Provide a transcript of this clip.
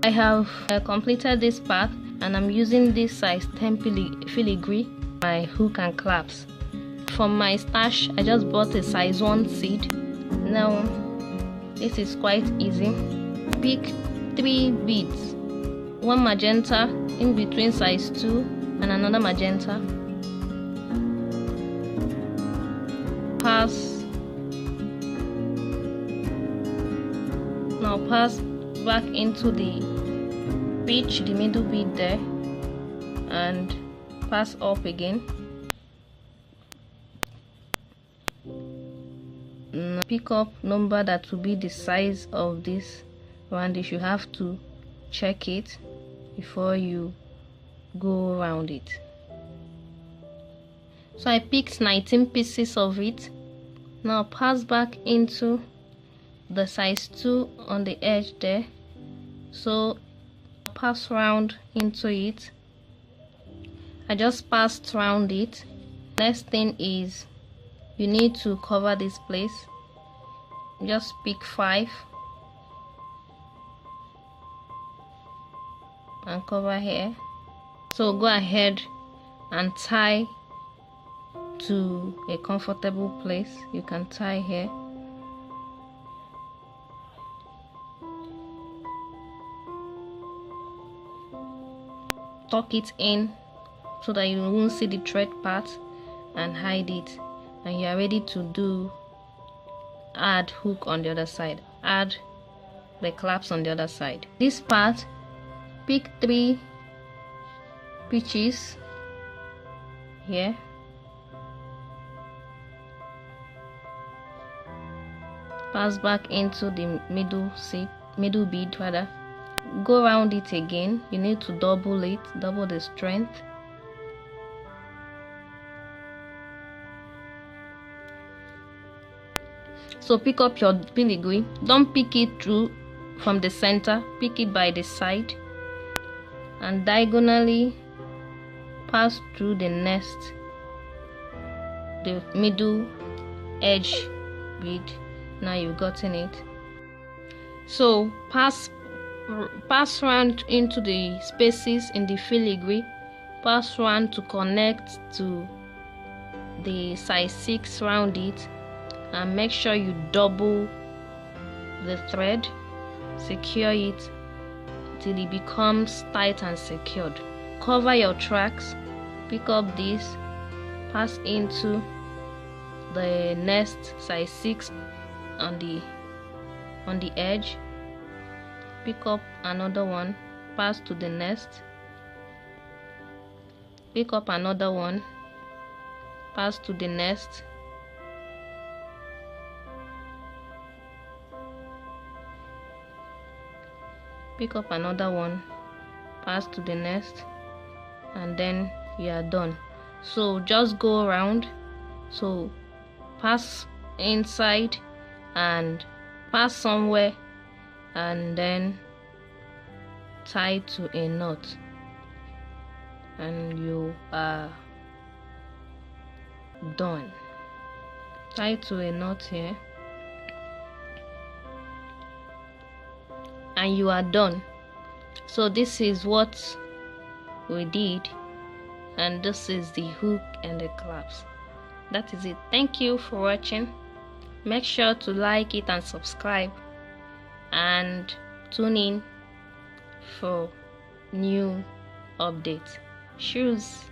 I have completed this part, and I'm using this size 10 filigree my hook and clasps. From my stash, I just bought a size 1 seed. Now this is quite easy. Pick 3 beads, one magenta in between size 2 and another magenta. Pass back into the pitch, the middle bead there, and pass up again. Now pick up number that will be the size of this roundish. You have to check it before you go around it. So I picked 19 pieces of it. Now pass back into the size 2 on the edge there. So pass round into it. I just passed round it. Next thing is you need to cover this place. Just pick 5 and cover here. So go ahead and tie to a comfortable place. You can tie here. Tuck it in so that you won't see the thread part, and hide it, and you are ready to add hook on the other side, add the clasps on the other side. This part, pick 3 pitches here, pass back into the middle bead rather. Go around it again. You need to double it, double the strength. So pick up your filigree. Don't pick it through from the center, pick it by the side, and diagonally pass through the middle edge bead. Now you've gotten it. So pass round into the spaces in the filigree, pass round to connect to the size 6 round it, and make sure you double the thread, secure it till it becomes tight and secured. Cover your tracks, pick up this, pass into the next size 6 on the edge, pick up another one, pass to the next, pick up another one, pass to the next, pick up another one, pass to the next, and then you are done. So just go around. So pass inside and pass somewhere, and then tie to a knot, and you are done. Tie to a knot here, and you are done. So this is what we did, and this is the hook and the clasp. That is it. Thank you for watching. Make sure to like it and subscribe, and tune in for new updates. Shoes.